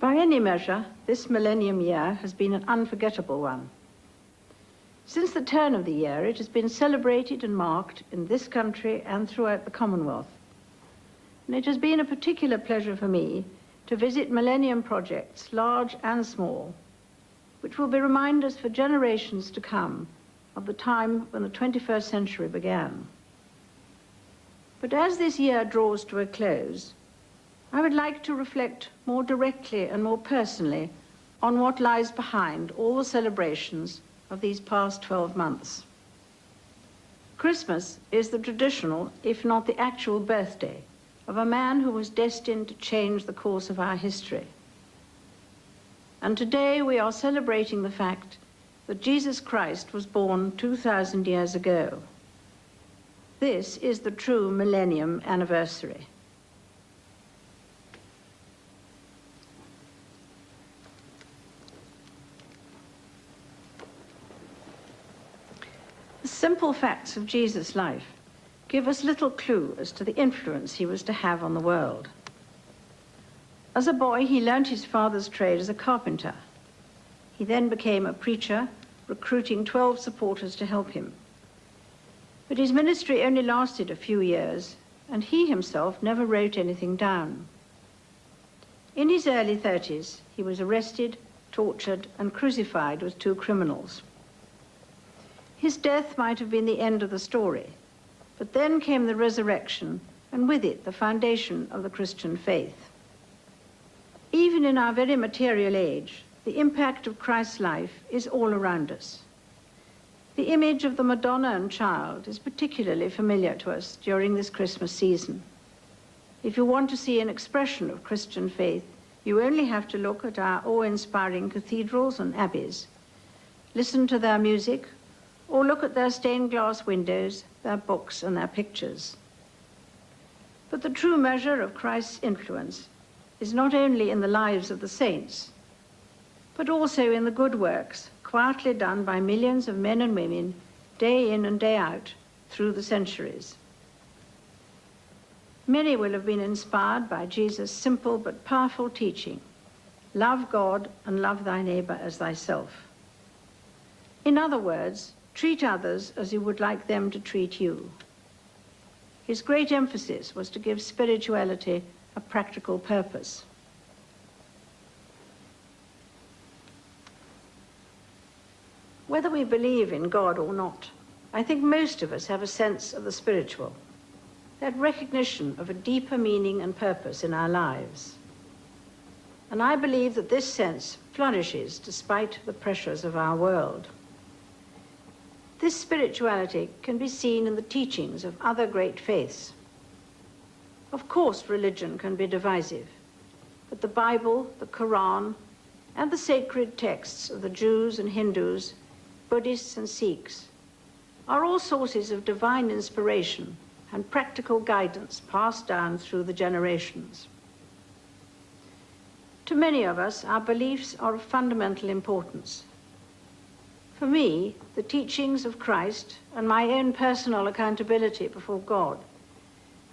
By any measure, this millennium year has been an unforgettable one. Since the turn of the year, it has been celebrated and marked in this country and throughout the Commonwealth. And it has been a particular pleasure for me to visit millennium projects, large and small, which will be reminders for generations to come of the time when the 21st century began. But as this year draws to a close, I would like to reflect more directly and more personally on what lies behind all the celebrations of these past 12 months. Christmas is the traditional, if not the actual birthday, of a man who was destined to change the course of our history. And today we are celebrating the fact that Jesus Christ was born 2,000 years ago. This is the true millennium anniversary. The simple facts of Jesus' life give us little clue as to the influence he was to have on the world. As a boy, he learnt his father's trade as a carpenter. He then became a preacher, recruiting 12 supporters to help him. But his ministry only lasted a few years, and he himself never wrote anything down. In his early 30s, he was arrested, tortured, and crucified with 2 criminals. His death might have been the end of the story, but then came the resurrection, and with it the foundation of the Christian faith. Even in our very material age, the impact of Christ's life is all around us. The image of the Madonna and Child is particularly familiar to us during this Christmas season. If you want to see an expression of Christian faith, you only have to look at our awe-inspiring cathedrals and abbeys, listen to their music, or look at their stained glass windows, their books, and their pictures. But the true measure of Christ's influence is not only in the lives of the saints, but also in the good works quietly done by millions of men and women day in and day out through the centuries. Many will have been inspired by Jesus' simple but powerful teaching, love God and love thy neighbor as thyself. In other words, treat others as you would like them to treat you. His great emphasis was to give spirituality a practical purpose. Whether we believe in God or not, I think most of us have a sense of the spiritual, that recognition of a deeper meaning and purpose in our lives. And I believe that this sense flourishes despite the pressures of our world. This spirituality can be seen in the teachings of other great faiths. Of course, religion can be divisive, but the Bible, the Quran, and the sacred texts of the Jews and Hindus, Buddhists and Sikhs, are all sources of divine inspiration and practical guidance passed down through the generations. To many of us, our beliefs are of fundamental importance. For me, the teachings of Christ and my own personal accountability before God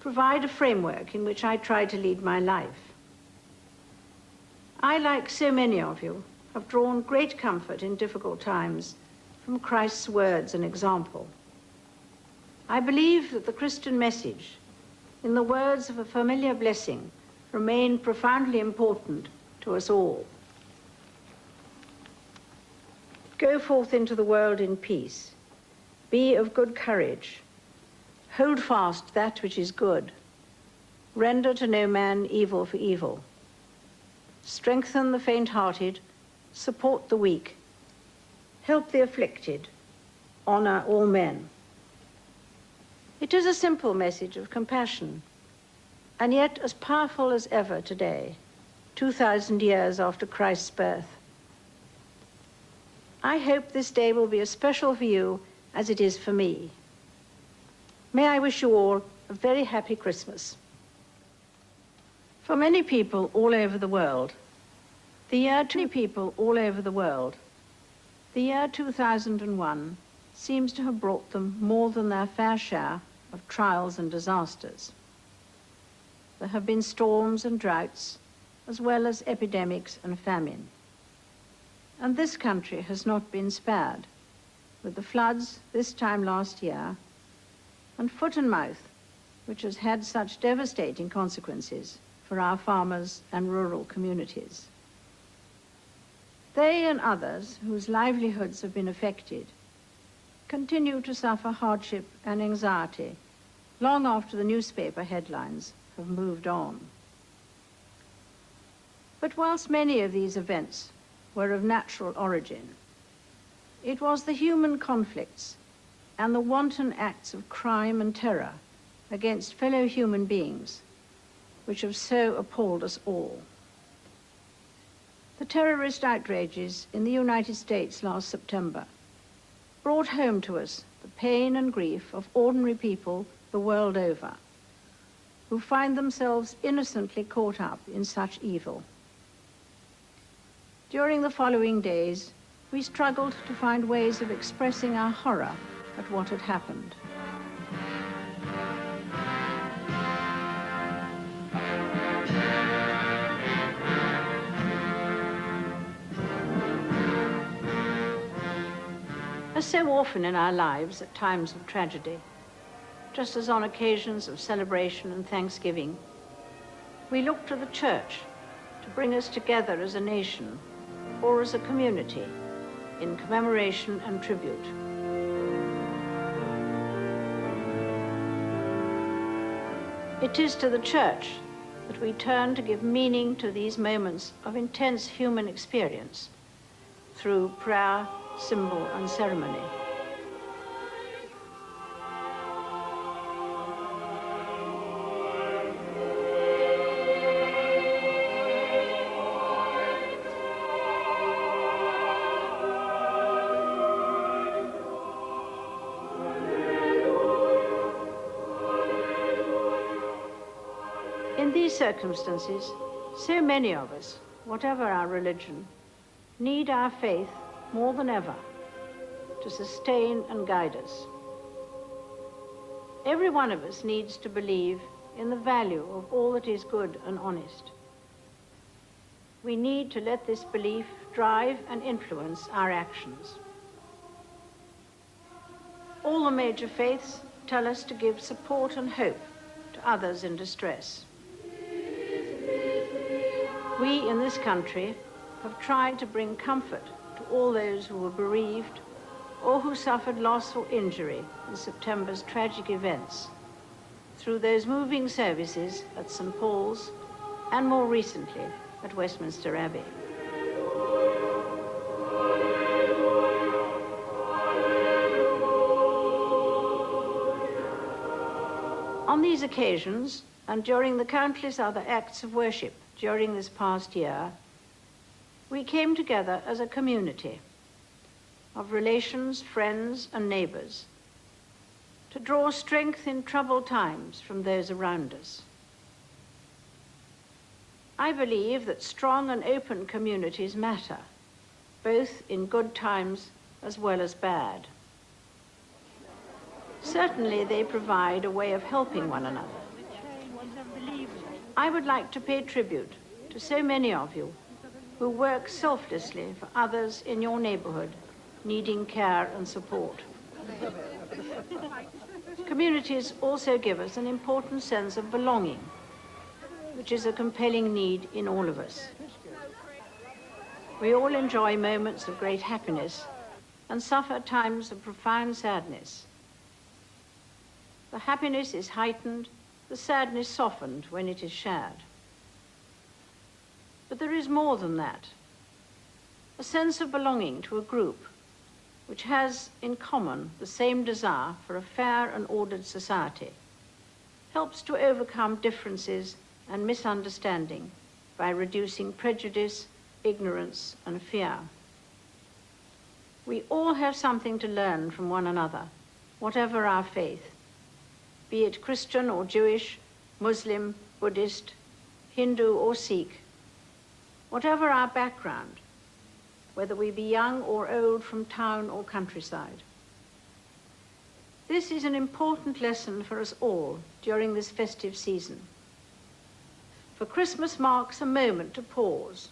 provide a framework in which I try to lead my life. I, like so many of you, have drawn great comfort in difficult times from Christ's words and example. I believe that the Christian message, in the words of a familiar blessing, remain profoundly important to us all. Go forth into the world in peace. Be of good courage. Hold fast that which is good. Render to no man evil for evil. Strengthen the faint-hearted. Support the weak. Help the afflicted. Honor all men. It is a simple message of compassion, and yet as powerful as ever today, 2,000 years after Christ's birth. I hope this day will be as special for you as it is for me. May I wish you all a very happy Christmas. For many people all over the world, the year 2001 seems to have brought them more than their fair share of trials and disasters. There have been storms and droughts, as well as epidemics and famine. And this country has not been spared, with the floods this time last year, and foot and mouth, which has had such devastating consequences for our farmers and rural communities. They and others whose livelihoods have been affected continue to suffer hardship and anxiety long after the newspaper headlines have moved on. But whilst many of these events were of natural origin, it was the human conflicts and the wanton acts of crime and terror against fellow human beings which have so appalled us all. The terrorist outrages in the United States last September brought home to us the pain and grief of ordinary people the world over, who find themselves innocently caught up in such evil. During the following days, we struggled to find ways of expressing our horror at what had happened. As so often in our lives at times of tragedy, just as on occasions of celebration and thanksgiving, we look to the church to bring us together as a nation or as a community in commemoration and tribute. It is to the church that we turn to give meaning to these moments of intense human experience through prayer, symbol, and ceremony. In these circumstances, so many of us, whatever our religion, need our faith more than ever to sustain and guide us. Every one of us needs to believe in the value of all that is good and honest. We need to let this belief drive and influence our actions. All the major faiths tell us to give support and hope to others in distress. We in this country have tried to bring comfort to all those who were bereaved or who suffered loss or injury in September's tragic events through those moving services at St. Paul's and more recently at Westminster Abbey. On these occasions, and during the countless other acts of worship during this past year, we came together as a community of relations, friends, and neighbors to draw strength in troubled times from those around us. I believe that strong and open communities matter, both in good times as well as bad. Certainly, they provide a way of helping one another. I would like to pay tribute to so many of you who work selflessly for others in your neighborhood needing care and support. Communities also give us an important sense of belonging, which is a compelling need in all of us. We all enjoy moments of great happiness and suffer times of profound sadness. The happiness is heightened, the sadness softened when it is shared. But there is more than that. A sense of belonging to a group which has in common the same desire for a fair and ordered society helps to overcome differences and misunderstanding by reducing prejudice, ignorance, and fear. We all have something to learn from one another, whatever our faith, be it Christian or Jewish, Muslim, Buddhist, Hindu or Sikh, whatever our background, whether we be young or old, from town or countryside. This is an important lesson for us all during this festive season. For Christmas marks a moment to pause,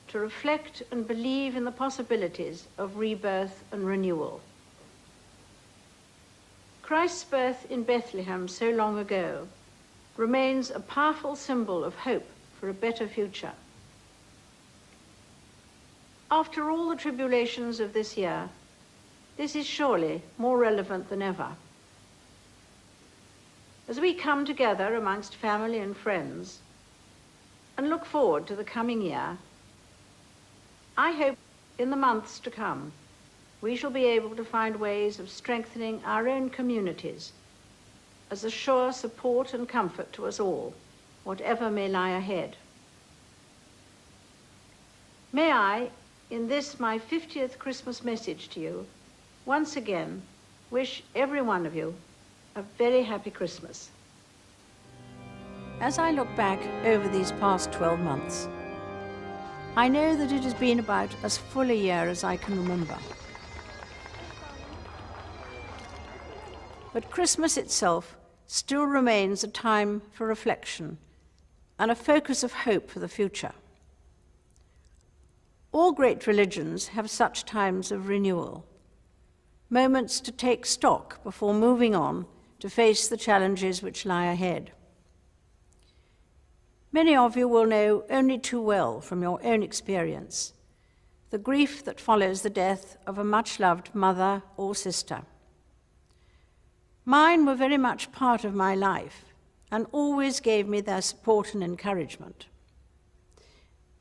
to reflect and believe in the possibilities of rebirth and renewal. Christ's birth in Bethlehem so long ago remains a powerful symbol of hope for a better future. After all the tribulations of this year, this is surely more relevant than ever. As we come together amongst family and friends and look forward to the coming year, I hope in the months to come we shall be able to find ways of strengthening our own communities as a sure support and comfort to us all, whatever may lie ahead. May I, in this my 50th Christmas message to you, once again wish every one of you a very happy Christmas. As I look back over these past 12 months, I know that it has been about as full a year as I can remember. But Christmas itself still remains a time for reflection and a focus of hope for the future. All great religions have such times of renewal, moments to take stock before moving on to face the challenges which lie ahead. Many of you will know only too well from your own experience the grief that follows the death of a much-loved mother or sister. Mine were very much part of my life and always gave me their support and encouragement.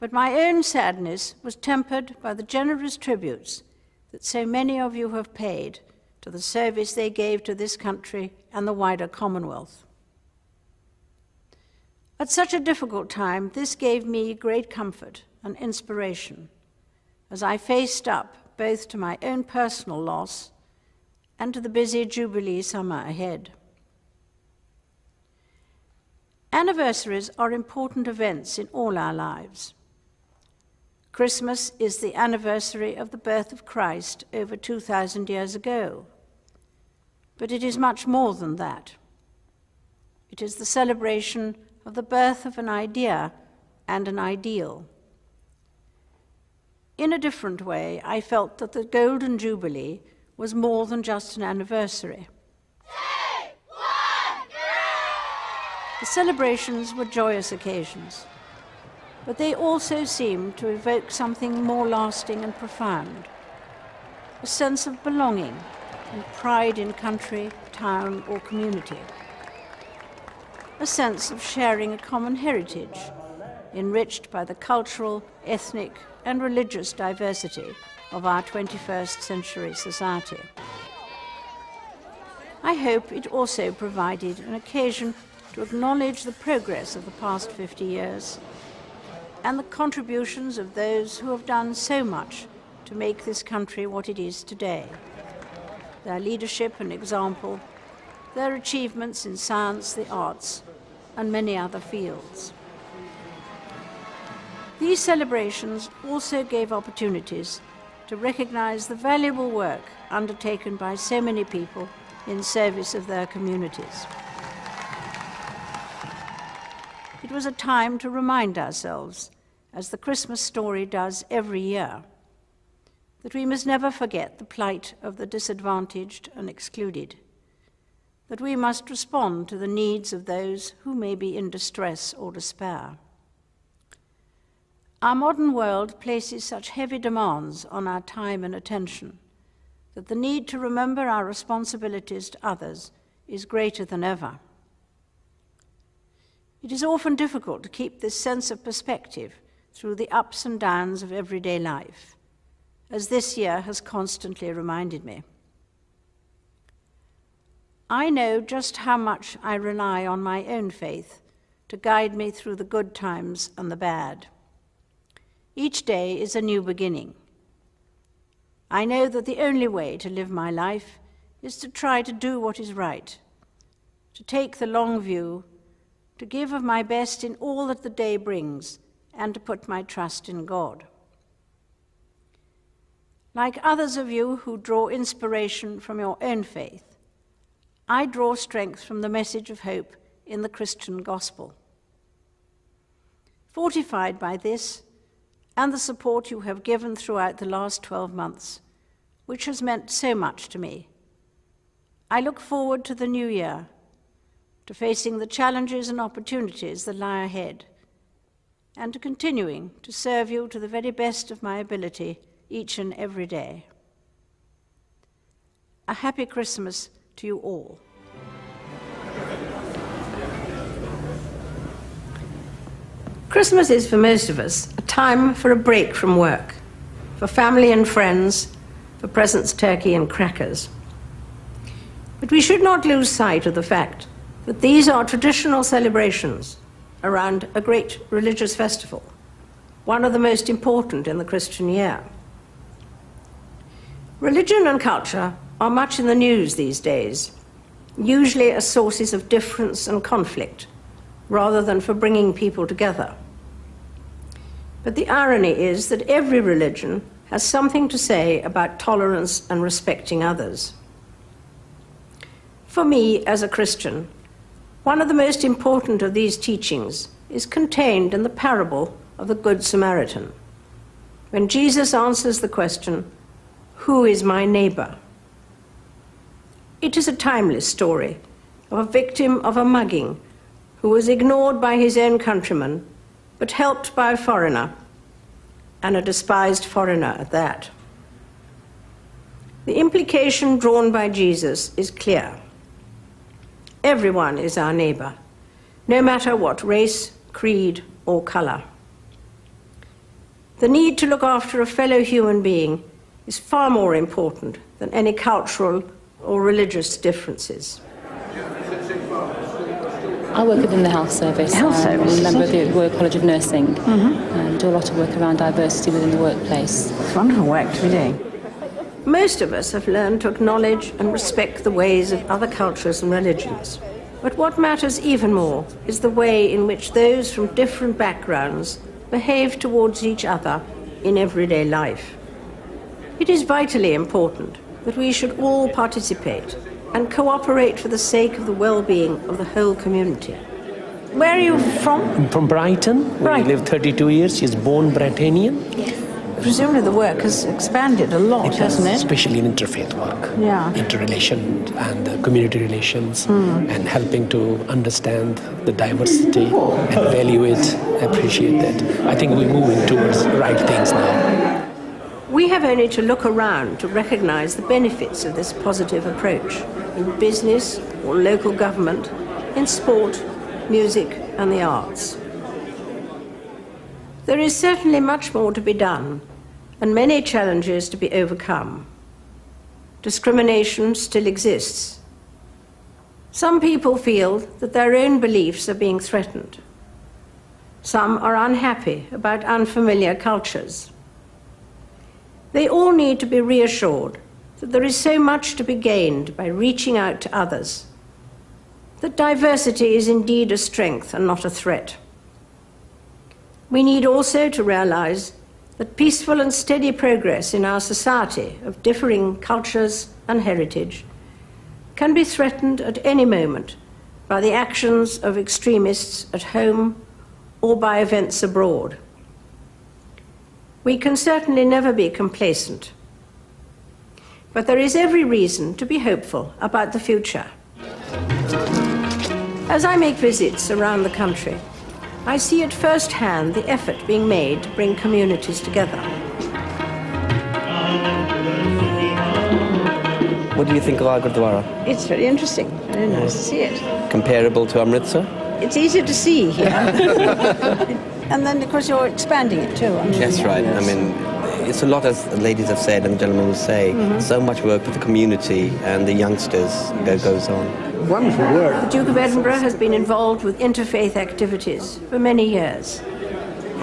But my own sadness was tempered by the generous tributes that so many of you have paid to the service they gave to this country and the wider Commonwealth. At such a difficult time, this gave me great comfort and inspiration as I faced up both to my own personal loss and to the busy Jubilee summer ahead. Anniversaries are important events in all our lives. Christmas is the anniversary of the birth of Christ over 2,000 years ago. But it is much more than that. It is the celebration of the birth of an idea and an ideal. In a different way, I felt that the Golden Jubilee was more than just an anniversary. The celebrations were joyous occasions, but they also seemed to evoke something more lasting and profound, a sense of belonging and pride in country, town, or community, a sense of sharing a common heritage, enriched by the cultural, ethnic, and religious diversity of our 21st century society. I hope it also provided an occasion to acknowledge the progress of the past 50 years and the contributions of those who have done so much to make this country what it is today. Their leadership and example, their achievements in science, the arts, and many other fields. These celebrations also gave opportunities to recognize the valuable work undertaken by so many people in service of their communities. It was a time to remind ourselves, as the Christmas story does every year, that we must never forget the plight of the disadvantaged and excluded, that we must respond to the needs of those who may be in distress or despair. Our modern world places such heavy demands on our time and attention that the need to remember our responsibilities to others is greater than ever. It is often difficult to keep this sense of perspective through the ups and downs of everyday life, as this year has constantly reminded me. I know just how much I rely on my own faith to guide me through the good times and the bad. Each day is a new beginning. I know that the only way to live my life is to try to do what is right, to take the long view, to give of my best in all that the day brings, and to put my trust in God. Like others of you who draw inspiration from your own faith, I draw strength from the message of hope in the Christian gospel. Fortified by this and the support you have given throughout the last 12 months, which has meant so much to me, I look forward to the new year, to facing the challenges and opportunities that lie ahead, and to continuing to serve you to the very best of my ability each and every day. A happy Christmas to you all. Christmas is, for most of us, a time for a break from work, for family and friends, for presents, turkey, and crackers. But we should not lose sight of the fact that these are traditional celebrations around a great religious festival, one of the most important in the Christian year. Religion and culture are much in the news these days, usually as sources of difference and conflict, rather than for bringing people together. But the irony is that every religion has something to say about tolerance and respecting others. For me, as a Christian, one of the most important of these teachings is contained in the parable of the Good Samaritan, when Jesus answers the question, "Who is my neighbor?" It is a timeless story of a victim of a mugging who was ignored by his own countrymen, but helped by a foreigner, and a despised foreigner at that. The implication drawn by Jesus is clear. Everyone is our neighbor, no matter what race, creed, or color. The need to look after a fellow human being is far more important than any cultural or religious differences. I work within the health service. I'm a member of the Royal College of Nursing. Do a lot of work around diversity within the workplace. It's wonderful work to be doing. Most of us have learned to acknowledge and respect the ways of other cultures and religions. But what matters even more is the way in which those from different backgrounds behave towards each other in everyday life. It is vitally important that we should all participate and cooperate for the sake of the well-being of the whole community. Where are you from? I'm from Brighton. Brighton. We lived 32 years. She's born Brighanian. Yes. Presumably the work has expanded a lot, hasn't it? Especially in interfaith work. Yeah. Interrelation and community relations and helping to understand the diversity and value it, appreciate that. I think we're moving towards the right things now. We have only to look around to recognize the benefits of this positive approach in business or local government, in sport, music, and the arts. There is certainly much more to be done and many challenges to be overcome. Discrimination still exists. Some people feel that their own beliefs are being threatened. Some are unhappy about unfamiliar cultures. They all need to be reassured that there is so much to be gained by reaching out to others, that diversity is indeed a strength and not a threat. We need also to realize that peaceful and steady progress in our society of differing cultures and heritage can be threatened at any moment by the actions of extremists at home or by events abroad. We can certainly never be complacent, but there is every reason to be hopeful about the future. As I make visits around the country, I see at first hand the effort being made to bring communities together. What do you think of our Gurdwara? It's very interesting, very nice to see it. Comparable to Amritsar? It's easier to see here. And then, of course, you're expanding it too. That's right. Yes. I mean, it's a lot, as the ladies have said and the gentlemen will say, so much work with the community and the youngsters goes on. Wonderful work. The Duke of Edinburgh has been involved with interfaith activities for many years.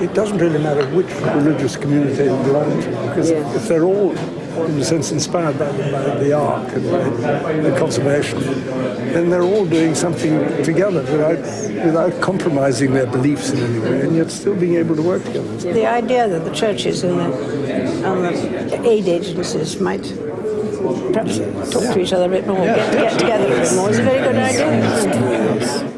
It doesn't really matter which religious community they belong to, because if they're all, in a sense, inspired by the Ark and the conservation, then they're all doing something together without compromising their beliefs in any way, and yet still being able to work together. The idea that the churches and the aid agencies might perhaps talk to each other a bit more, get together a bit more, is a very good idea.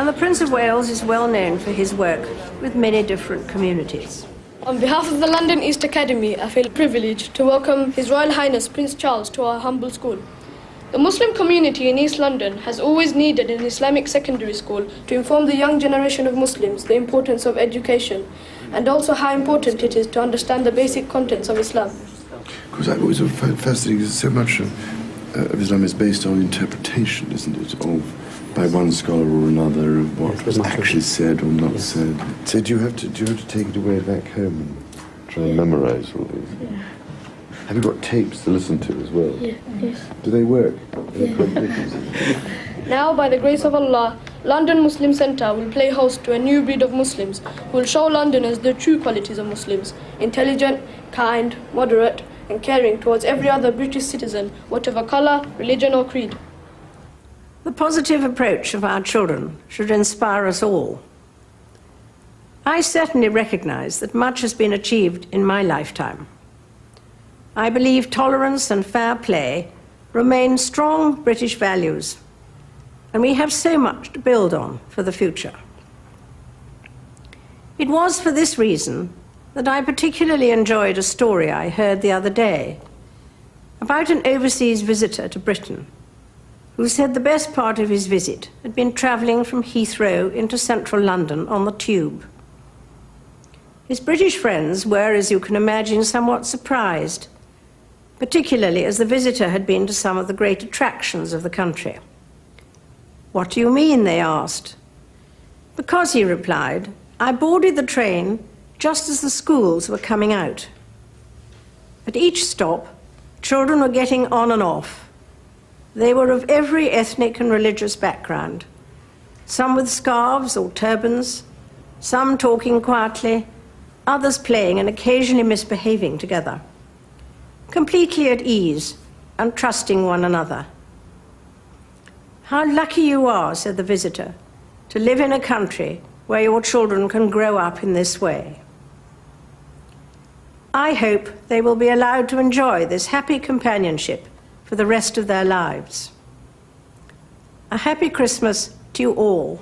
And the Prince of Wales is well known for his work with many different communities. On behalf of the London East Academy, I feel privileged to welcome His Royal Highness Prince Charles to our humble school. The Muslim community in East London has always needed an Islamic secondary school to inform the young generation of Muslims the importance of education and also how important it is to understand the basic contents of Islam. Because I've always found fascinating so much of Islam is based on interpretation, isn't it, of by one scholar or another of what was actually said or not said. So do you have to take it away back home and try and memorise all these? Yeah. Have you got tapes to listen to as well? Yeah, yes. Do they work? Now, by the grace of Allah, London Muslim Centre will play host to a new breed of Muslims who will show Londoners the true qualities of Muslims: intelligent, kind, moderate, and caring towards every other British citizen, whatever colour, religion or creed. The positive approach of our children should inspire us all. I certainly recognise that much has been achieved in my lifetime. I believe tolerance and fair play remain strong British values, and we have so much to build on for the future. It was for this reason that I particularly enjoyed a story I heard the other day about an overseas visitor to Britain who said the best part of his visit had been travelling from Heathrow into central London on the tube. His British friends were, as you can imagine, somewhat surprised, particularly as the visitor had been to some of the great attractions of the country. "What do you mean?" they asked. "Because," he replied, "I boarded the train just as the schools were coming out. At each stop, children were getting on and off. They were of every ethnic and religious background, some with scarves or turbans, some talking quietly, others playing and occasionally misbehaving together, completely at ease and trusting one another. How lucky you are," said the visitor, "to live in a country where your children can grow up in this way." I hope they will be allowed to enjoy this happy companionship for the rest of their lives. A happy Christmas to you all.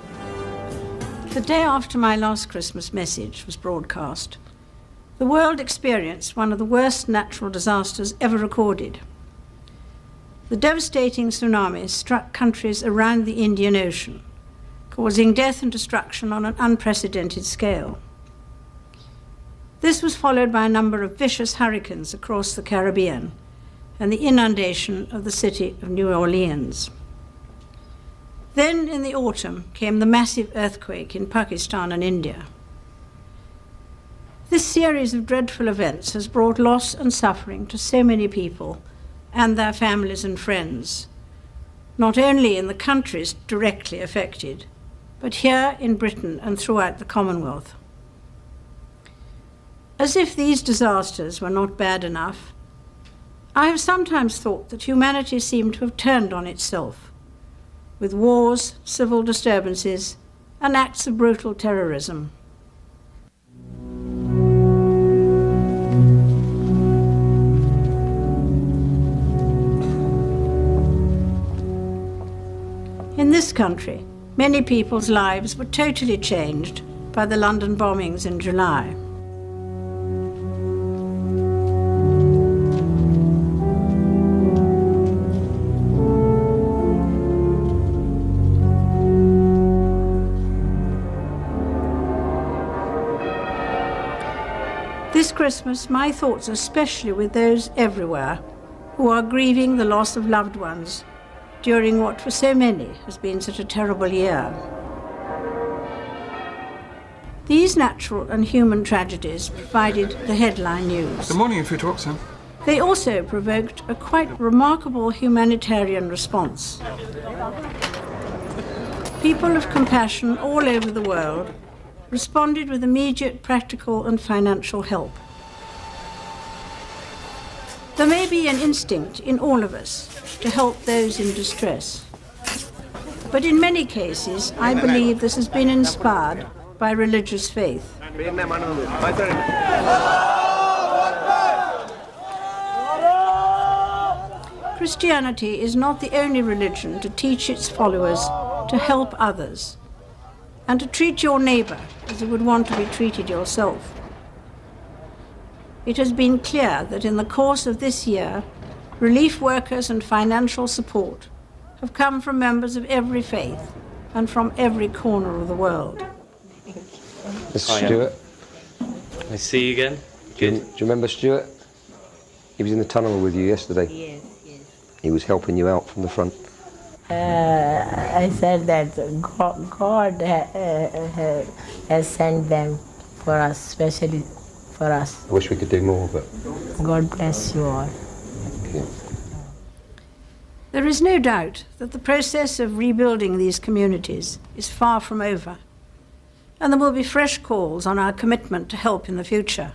The day after my last Christmas message was broadcast, the world experienced one of the worst natural disasters ever recorded. The devastating tsunami struck countries around the Indian Ocean, causing death and destruction on an unprecedented scale. This was followed by a number of vicious hurricanes across the Caribbean and the inundation of the city of New Orleans. Then in the autumn came the massive earthquake in Pakistan and India. This series of dreadful events has brought loss and suffering to so many people and their families and friends, not only in the countries directly affected, but here in Britain and throughout the Commonwealth. As if these disasters were not bad enough, I have sometimes thought that humanity seemed to have turned on itself, with wars, civil disturbances, and acts of brutal terrorism. In this country, many people's lives were totally changed by the London bombings in July. This Christmas, my thoughts are especially with those everywhere who are grieving the loss of loved ones during what for so many has been such a terrible year. These natural and human tragedies provided the headline news. Good morning, if you talk, sir. They also provoked a quite remarkable humanitarian response. People of compassion all over the world responded with immediate practical and financial help. There may be an instinct in all of us to help those in distress, but in many cases I believe this has been inspired by religious faith. Christianity is not the only religion to teach its followers to help others, and to treat your neighbour as you would want to be treated yourself. It has been clear that in the course of this year, relief workers and financial support have come from members of every faith and from every corner of the world. Mr. Stewart. I see you again. Good. Do you remember Stuart? He was in the tunnel with you yesterday. Yes. He was helping you out from the front. I said that God has sent them for us, especially for us. I wish we could do more, but... God bless you all. Yeah. There is no doubt that the process of rebuilding these communities is far from over, and there will be fresh calls on our commitment to help in the future.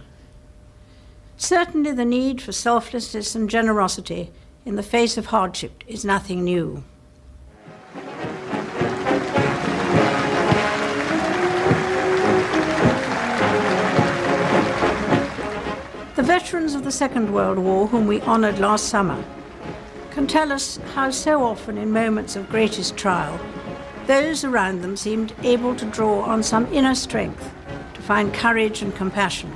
Certainly the need for selflessness and generosity in the face of hardship is nothing new. The veterans of the Second World War, whom we honoured last summer, can tell us how so often in moments of greatest trial, those around them seemed able to draw on some inner strength to find courage and compassion.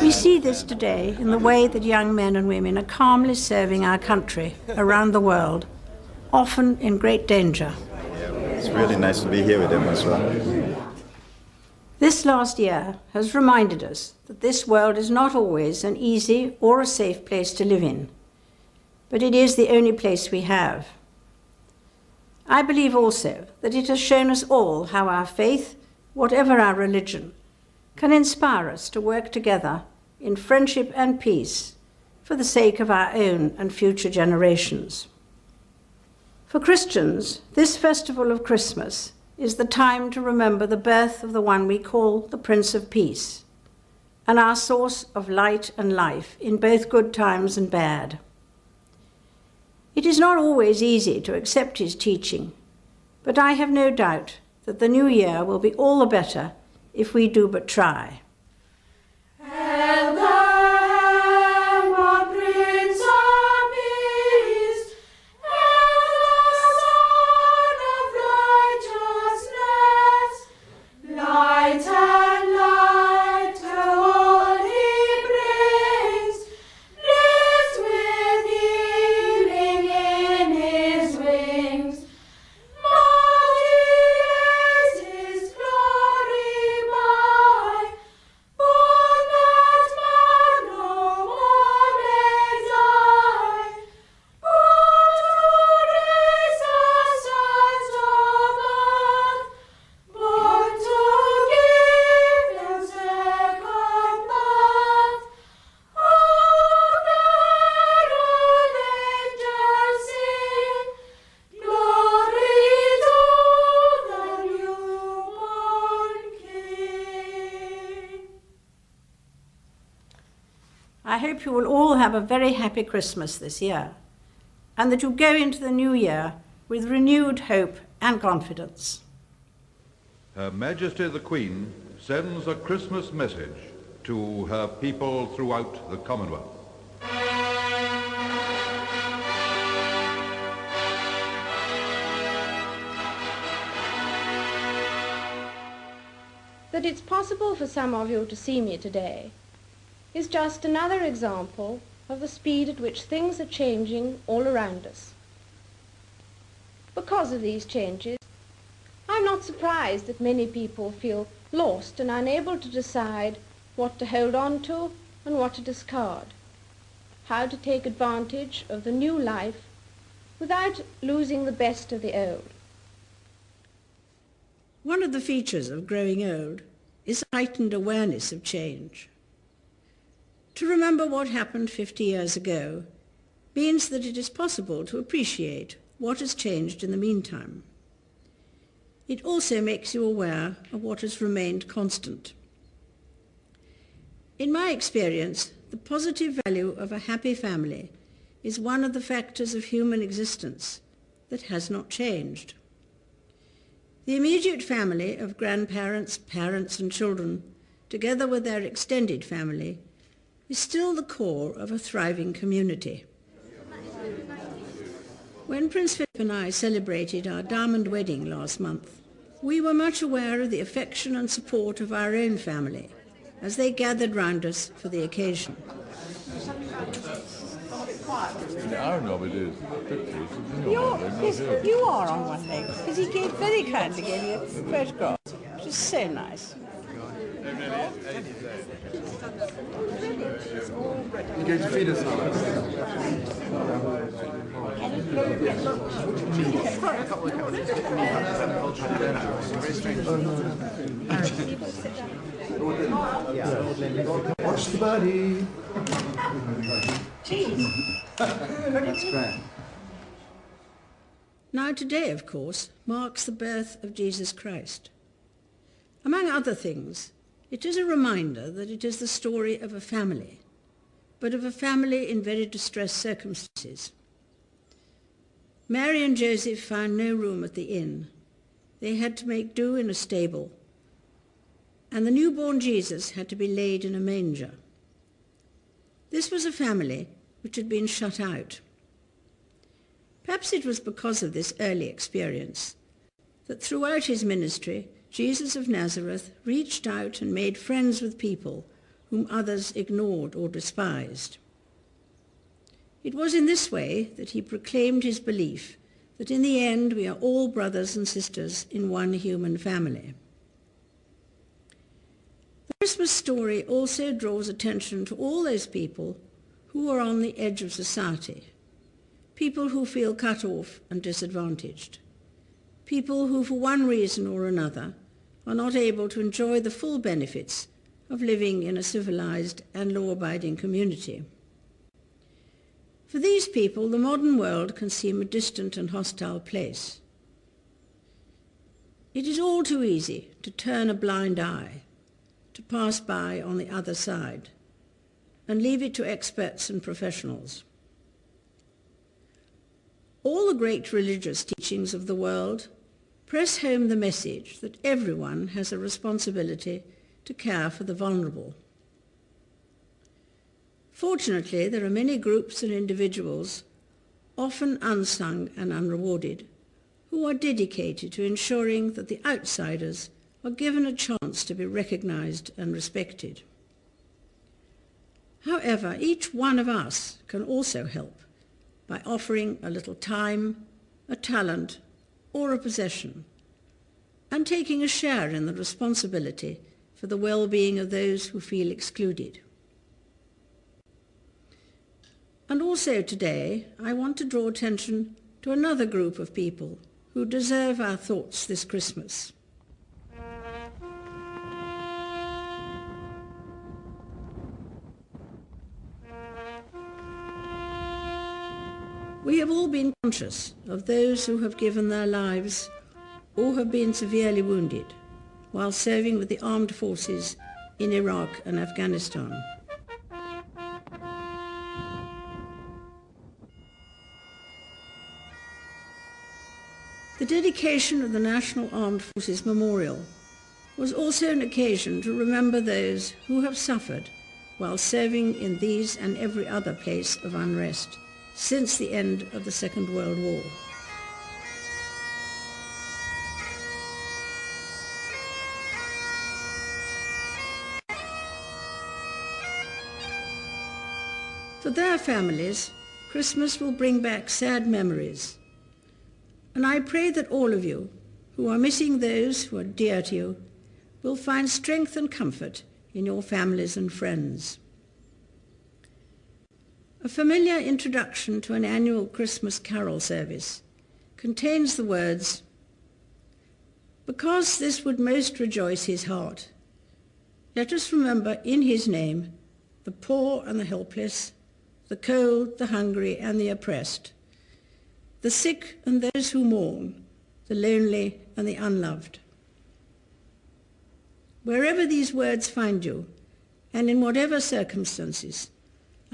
We see this today in the way that young men and women are calmly serving our country around the world, often in great danger. It's really nice to be here with them as well. This last year has reminded us that this world is not always an easy or a safe place to live in, but it is the only place we have. I believe also that it has shown us all how our faith, whatever our religion, can inspire us to work together in friendship and peace for the sake of our own and future generations. For Christians, this festival of Christmas is the time to remember the birth of the one we call the Prince of Peace, and our source of light and life in both good times and bad. It is not always easy to accept his teaching, but I have no doubt that the new year will be all the better if we do but try. I hope you will all have a very happy Christmas this year, and that you go into the new year with renewed hope and confidence. Her Majesty the Queen sends a Christmas message to her people throughout the Commonwealth. That it's possible for some of you to see me today is just another example of the speed at which things are changing all around us. Because of these changes, I'm not surprised that many people feel lost and unable to decide what to hold on to and what to discard, how to take advantage of the new life without losing the best of the old. One of the features of growing old is heightened awareness of change. To remember what happened 50 years ago means that it is possible to appreciate what has changed in the meantime. It also makes you aware of what has remained constant. In my experience, the positive value of a happy family is one of the factors of human existence that has not changed. The immediate family of grandparents, parents, and children, together with their extended family, is still the core of a thriving community. When Prince Philip and I celebrated our diamond wedding last month, we were much aware of the affection and support of our own family as they gathered round us for the occasion. I don't know if it is. You are on one leg, because he very kindly gave you a photograph, which is so nice. You going to feed us now? Watch the body. That's great. Now today, of course, marks the birth of Jesus Christ. Among other things, it is a reminder that it is the story of a family, but of a family in very distressed circumstances. Mary and Joseph found no room at the inn. They had to make do in a stable, and the newborn Jesus had to be laid in a manger. This was a family which had been shut out. Perhaps it was because of this early experience that throughout his ministry, Jesus of Nazareth reached out and made friends with people whom others ignored or despised. It was in this way that he proclaimed his belief that in the end we are all brothers and sisters in one human family. The Christmas story also draws attention to all those people who are on the edge of society, people who feel cut off and disadvantaged, people who for one reason or another are not able to enjoy the full benefits of living in a civilized and law-abiding community. For these people, the modern world can seem a distant and hostile place. It is all too easy to turn a blind eye, to pass by on the other side, and leave it to experts and professionals. All the great religious teachings of the world press home the message that everyone has a responsibility to care for the vulnerable. Fortunately, there are many groups and individuals, often unsung and unrewarded, who are dedicated to ensuring that the outsiders are given a chance to be recognized and respected. However, each one of us can also help by offering a little time, a talent, or a possession, and taking a share in the responsibility for the well-being of those who feel excluded. And also today, I want to draw attention to another group of people who deserve our thoughts this Christmas. We have all been conscious of those who have given their lives or have been severely wounded while serving with the armed forces in Iraq and Afghanistan. The dedication of the National Armed Forces Memorial was also an occasion to remember those who have suffered while serving in these and every other place of unrest since the end of the Second World War. For their families, Christmas will bring back sad memories. And I pray that all of you, who are missing those who are dear to you, will find strength and comfort in your families and friends. A familiar introduction to an annual Christmas carol service contains the words, "Because this would most rejoice his heart, let us remember in his name the poor and the helpless, the cold, the hungry, and the oppressed, the sick and those who mourn, the lonely and the unloved." Wherever these words find you, and in whatever circumstances,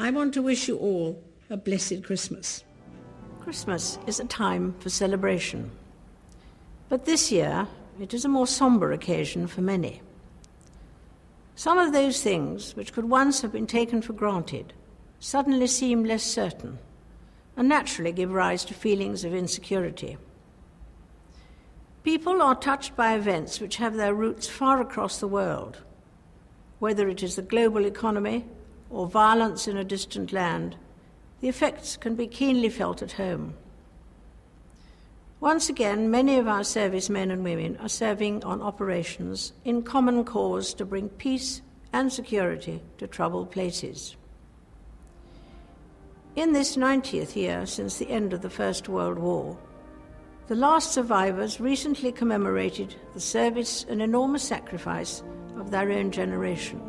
I want to wish you all a blessed Christmas. Christmas is a time for celebration, but this year it is a more somber occasion for many. Some of those things which could once have been taken for granted suddenly seem less certain, and naturally give rise to feelings of insecurity. People are touched by events which have their roots far across the world. Whether it is the global economy or violence in a distant land, the effects can be keenly felt at home. Once again, many of our servicemen and women are serving on operations in common cause to bring peace and security to troubled places. In this 90th year since the end of the First World War, the last survivors recently commemorated the service and enormous sacrifice of their own generation.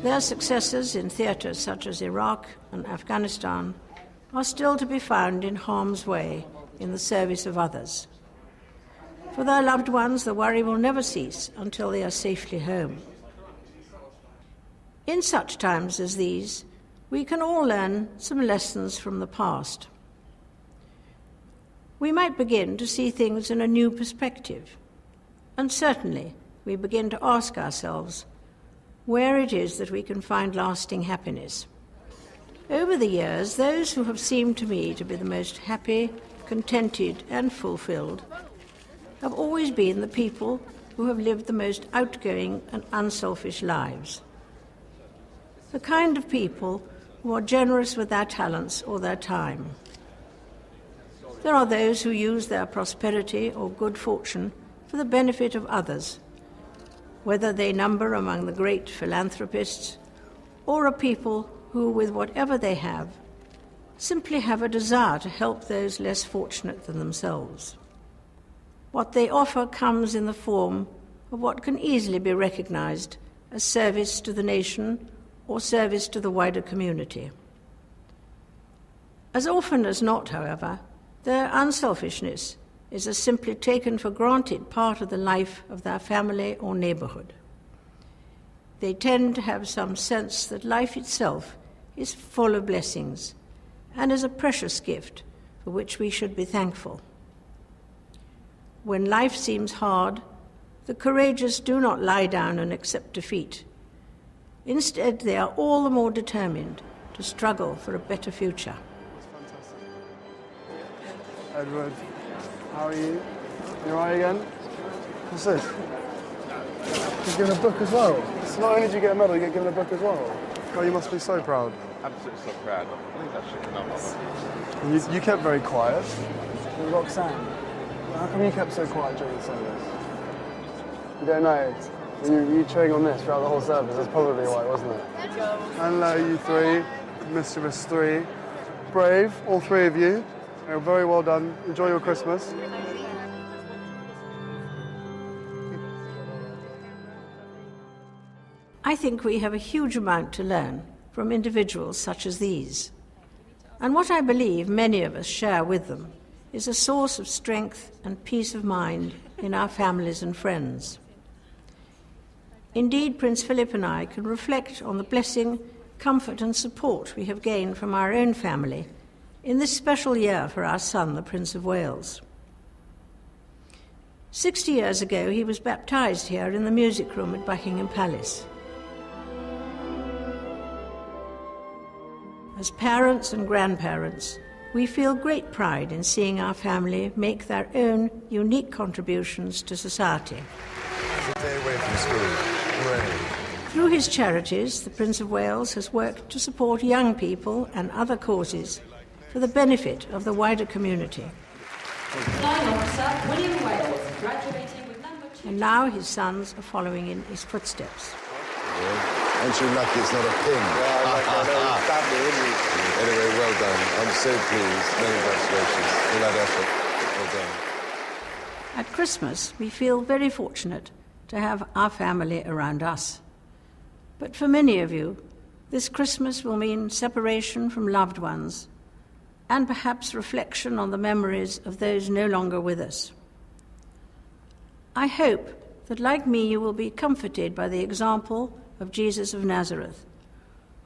Their successors in theatres such as Iraq and Afghanistan are still to be found in harm's way in the service of others. For their loved ones, the worry will never cease until they are safely home. In such times as these, we can all learn some lessons from the past. We might begin to see things in a new perspective, and certainly we begin to ask ourselves where it is that we can find lasting happiness. Over the years, those who have seemed to me to be the most happy, contented, and fulfilled have always been the people who have lived the most outgoing and unselfish lives. The kind of people who are generous with their talents or their time. There are those who use their prosperity or good fortune for the benefit of others, whether they number among the great philanthropists or a people who, with whatever they have, simply have a desire to help those less fortunate than themselves. What they offer comes in the form of what can easily be recognized as service to the nation or service to the wider community. As often as not, however, their unselfishness is a simply taken for granted part of the life of their family or neighborhood. They tend to have some sense that life itself is full of blessings and is a precious gift for which we should be thankful. When life seems hard, the courageous do not lie down and accept defeat. Instead, they are all the more determined to struggle for a better future. Edward, how are you? You alright again? What's this? You're given a book as well. So not only did you get a medal, you get given a book as well. Oh, you must be so proud. Absolutely so proud. I think that's phenomenal. You kept very quiet. Roxanne, how come you kept so quiet during the service? You don't know. You cheering on this throughout the whole service. That's probably why, wasn't it? Hello, you three. Mischievous three. Brave, all three of you. Very well done. Enjoy your Christmas. I think we have a huge amount to learn from individuals such as these. And what I believe many of us share with them is a source of strength and peace of mind in our families and friends. Indeed, Prince Philip and I can reflect on the blessing, comfort and support we have gained from our own family in this special year for our son, the Prince of Wales. 60 years ago, he was baptised here in the music room at Buckingham Palace. As parents and grandparents, we feel great pride in seeing our family make their own unique contributions to society. A day away from school. Hooray. Through his charities, the Prince of Wales has worked to support young people and other causes for the benefit of the wider community. Flying Officer William Wales, graduating with number 2. And now his sons are following in his footsteps. Aren't you lucky it's not a pin? Anyway, well done. I'm so pleased. Many congratulations. All that effort. Well done. At Christmas, we feel very fortunate to have our family around us. But for many of you, this Christmas will mean separation from loved ones and perhaps reflection on the memories of those no longer with us. I hope that, like me, you will be comforted by the example of Jesus of Nazareth,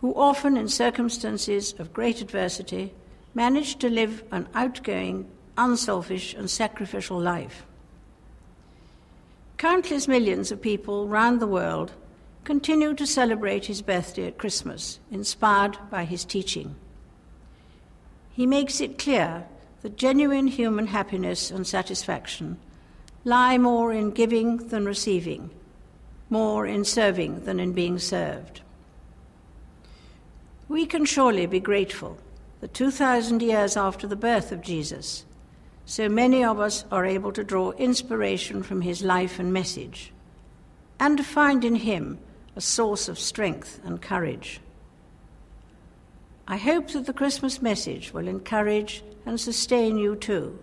who often in circumstances of great adversity managed to live an outgoing, unselfish and sacrificial life. Countless millions of people round the world continue to celebrate his birthday at Christmas, inspired by his teaching. He makes it clear that genuine human happiness and satisfaction lie more in giving than receiving, more in serving than in being served. We can surely be grateful that 2,000 years after the birth of Jesus, so many of us are able to draw inspiration from his life and message, and to find in him a source of strength and courage. I hope that the Christmas message will encourage and sustain you too,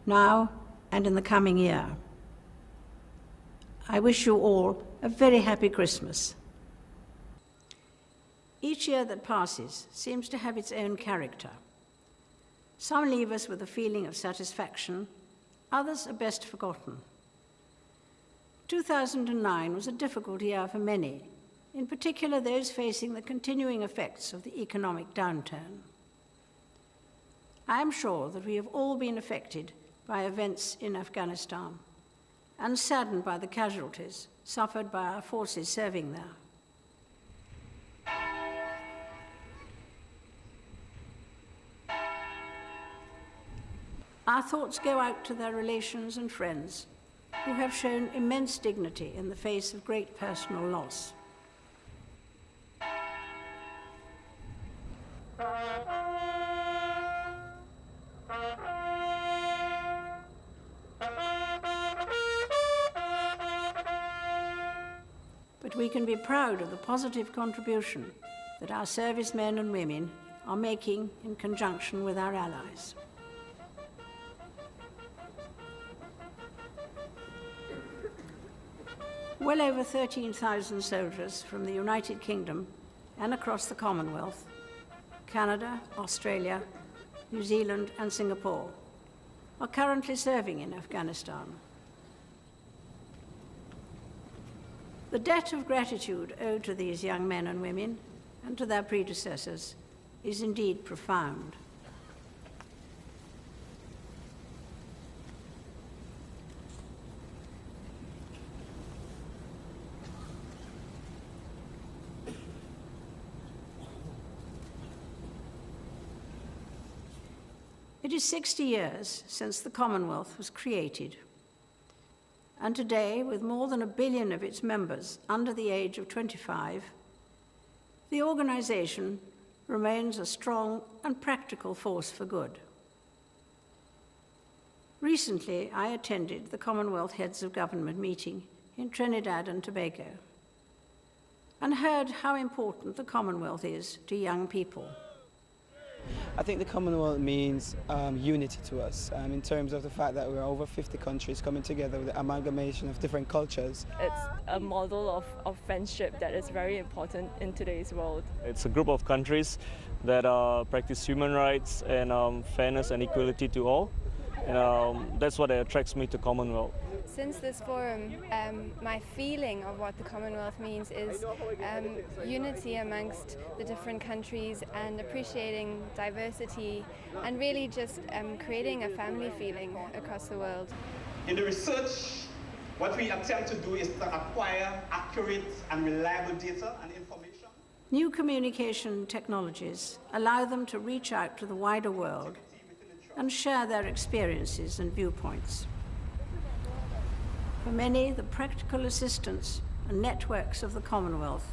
now and in the coming year. I wish you all a very happy Christmas. Each year that passes seems to have its own character. Some leave us with a feeling of satisfaction, others are best forgotten. 2009 was a difficult year for many, in particular those facing the continuing effects of the economic downturn. I am sure that we have all been affected by events in Afghanistan and saddened by the casualties suffered by our forces serving there. Our thoughts go out to their relations and friends who have shown immense dignity in the face of great personal loss. But we can be proud of the positive contribution that our servicemen and women are making in conjunction with our allies. Well over 13,000 soldiers from the United Kingdom and across the Commonwealth, Canada, Australia, New Zealand and Singapore are currently serving in Afghanistan. The debt of gratitude owed to these young men and women and to their predecessors is indeed profound. It is 60 years since the Commonwealth was created, and today, with more than 1 billion of its members under the age of 25, the organisation remains a strong and practical force for good. Recently, I attended the Commonwealth Heads of Government meeting in Trinidad and Tobago and heard how important the Commonwealth is to young people. I think the Commonwealth means unity to us in terms of the fact that we're over 50 countries coming together with the amalgamation of different cultures. It's a model of friendship that is very important in today's world. It's a group of countries that practice human rights and fairness and equality to all. And that's what attracts me to Commonwealth. Since this forum, my feeling of what the Commonwealth means is unity amongst the different countries and appreciating diversity and really just creating a family feeling across the world. In the research, what we attempt to do is to acquire accurate and reliable data and information. New communication technologies allow them to reach out to the wider world and share their experiences and viewpoints. For many, the practical assistance and networks of the Commonwealth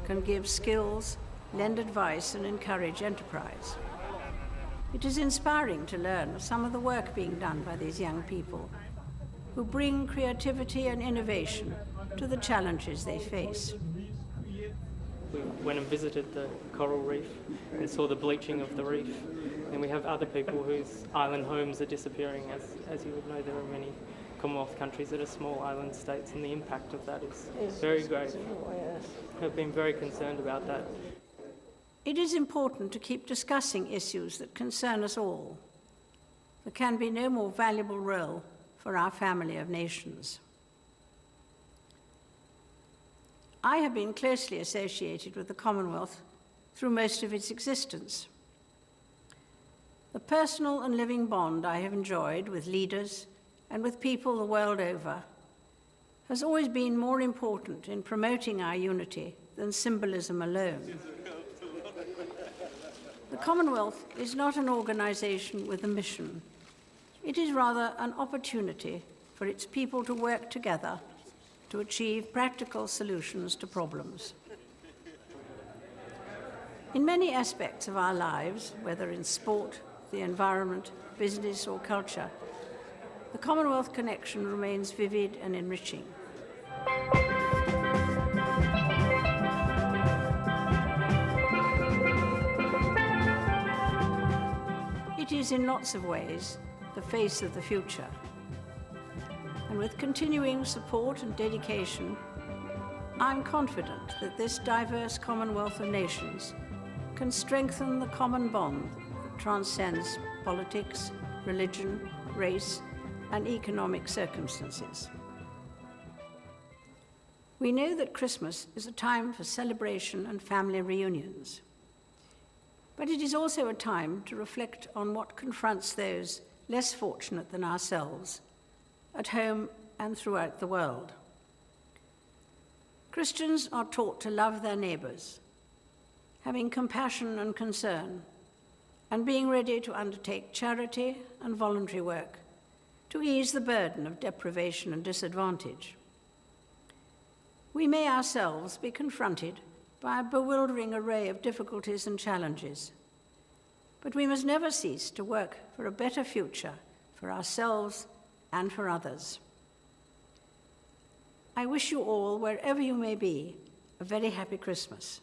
can give skills, lend advice, and encourage enterprise. It is inspiring to learn of some of the work being done by these young people who bring creativity and innovation to the challenges they face. We went and visited the coral reef and saw the bleaching of the reef. And we have other people whose island homes are disappearing. As you would know, there are many Commonwealth countries that are small island states, and the impact of that is very great. I've been very concerned about that. It is important to keep discussing issues that concern us all. There can be no more valuable role for our family of nations. I have been closely associated with the Commonwealth through most of its existence. The personal and living bond I have enjoyed with leaders and with people the world over has always been more important in promoting our unity than symbolism alone. The Commonwealth is not an organisation with a mission. It is rather an opportunity for its people to work together to achieve practical solutions to problems. In many aspects of our lives, whether in sport, the environment, business or culture, the Commonwealth connection remains vivid and enriching. It is in lots of ways the face of the future. And with continuing support and dedication, I'm confident that this diverse Commonwealth of Nations can strengthen the common bond that transcends politics, religion, race, and economic circumstances. We know that Christmas is a time for celebration and family reunions, but it is also a time to reflect on what confronts those less fortunate than ourselves, at home and throughout the world. Christians are taught to love their neighbours, having compassion and concern, and being ready to undertake charity and voluntary work to ease the burden of deprivation and disadvantage. We may ourselves be confronted by a bewildering array of difficulties and challenges, but we must never cease to work for a better future for ourselves and for others. I wish you all, wherever you may be, a very happy Christmas.